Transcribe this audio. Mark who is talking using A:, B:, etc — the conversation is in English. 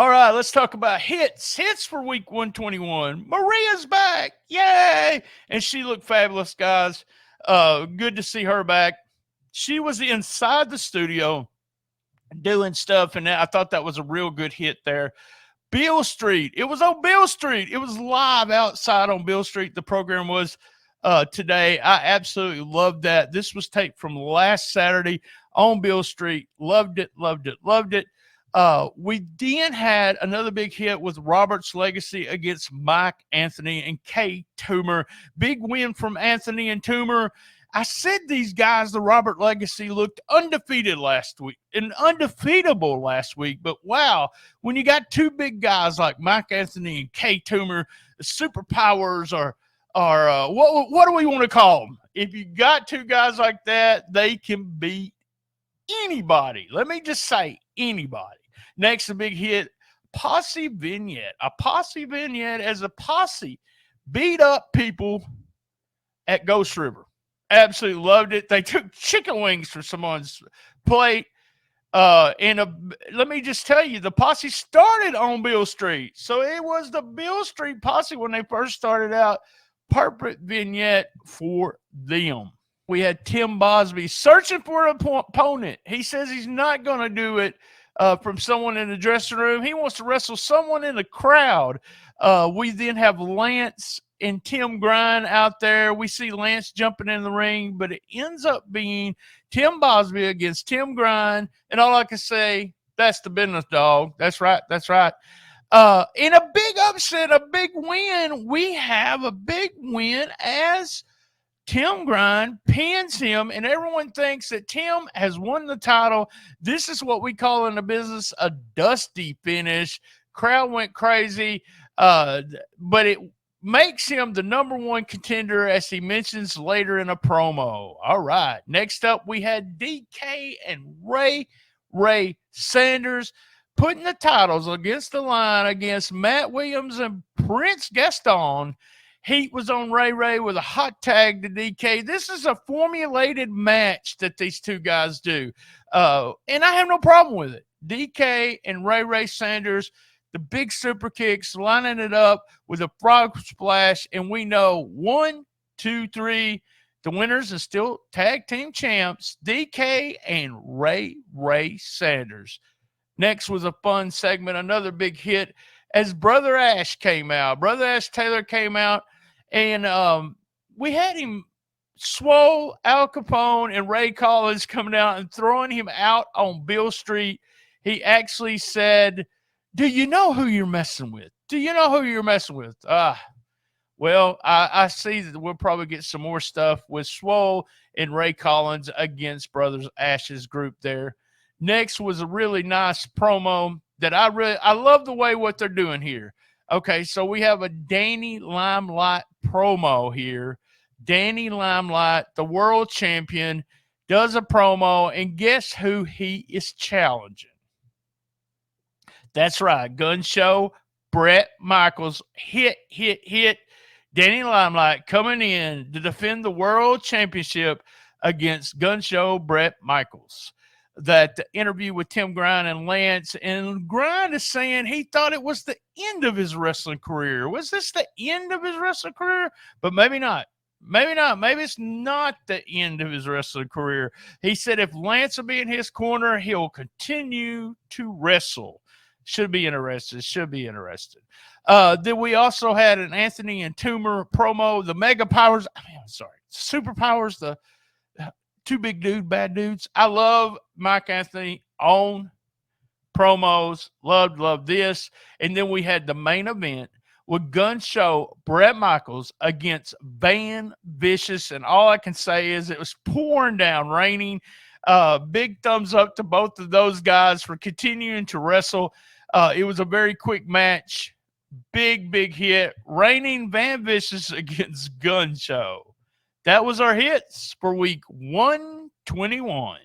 A: All right, let's talk about hits. Hits for week 121. Maria's back. Yay. And she looked fabulous, guys. Good to see her back. She was inside the studio doing stuff, and I thought that was a real good hit there. Beale Street. It was on Beale Street. It was live outside on Beale Street. The program was today. I absolutely loved that. This was taped from last Saturday on Beale Street. Loved it, loved it, loved it. We then had another big hit with Robert's Legacy against Mike Anthony and Kay Toomer. Big win from Anthony and Toomer. I said these guys, the Robert Legacy, looked undefeated last week and undefeatable last week. But wow, when you got two big guys like Mike Anthony and Kay Toomer, the superpowers are what do we want to call them? If you got two guys like that, they can beat anybody. Let me just say anybody. Next, a big hit, Posse Vignette. A Posse Vignette as a posse beat up people at Ghost River. Absolutely loved it. They took chicken wings for someone's plate. Let me just tell you, the posse started on Beale Street. So it was the Beale Street posse when they first started out. Perfect vignette for them. We had Tim Bosby searching for an opponent. He says he's not going to do it from someone in the dressing room. He wants to wrestle someone in the crowd. We then have Lance and Tim Grine out there. We see Lance jumping in the ring, but it ends up being Tim Bosby against Tim Grine. And all I can say, that's the business, dog. That's right. That's right. In a big upset, a big win, we have a big win as Tim Grine pins him, and everyone thinks that Tim has won the title. This is what we call in the business a dusty finish. Crowd went crazy, but it makes him the number one contender, as he mentions later in a promo. All right, next up we had DK and Ray Sanders putting the titles against the line against Matt Williams and Prince Gaston. Heat was on Ray with a hot tag to DK. This is a formulated match that these two guys do, and I have no problem with it. DK and Ray Sanders, the big super kicks, lining it up with a frog splash, and we know 1, 2, 3. The winners are still tag team champs, DK and Ray Sanders. Next was a fun segment, another big hit, as Brother Ash came out. Brother Ash Taylor came out, and we had him, Swole, Al Capone, and Ray Collins coming out and throwing him out on Beale Street. He actually said, "Do you know who you're messing with? Do you know who you're messing with?" Well, I see that we'll probably get some more stuff with Swole and Ray Collins against Brothers Ash's group there. Next was a really nice promo that I love the way what they're doing here. Okay, so we have a Danny Limelight promo here. Danny Limelight, the world champion, does a promo, and guess who he is challenging? That's right, Gun Show, Brett Michaels, hit. Danny Limelight coming in to defend the world championship against Gun Show, Brett Michaels. That interview with Tim Grine and Lance, and Grine is saying he thought it was the end of his wrestling career. Was this the end of his wrestling career? But maybe not. Maybe not. Maybe it's not the end of his wrestling career. He said if Lance will be in his corner, he'll continue to wrestle. Should be interested. Then we also had an Anthony and Toomer promo, the Mega Powers. Superpowers, the two big bad dudes. I love Mike Anthony on promos. Loved this. And then we had the main event with Gun Show, Brett Michaels against Van Vicious. And all I can say is it was pouring down, raining. Big thumbs up to both of those guys for continuing to wrestle. It was a very quick match. Big hit. Raining Van Vicious against Gun Show. That was our hits for week 121.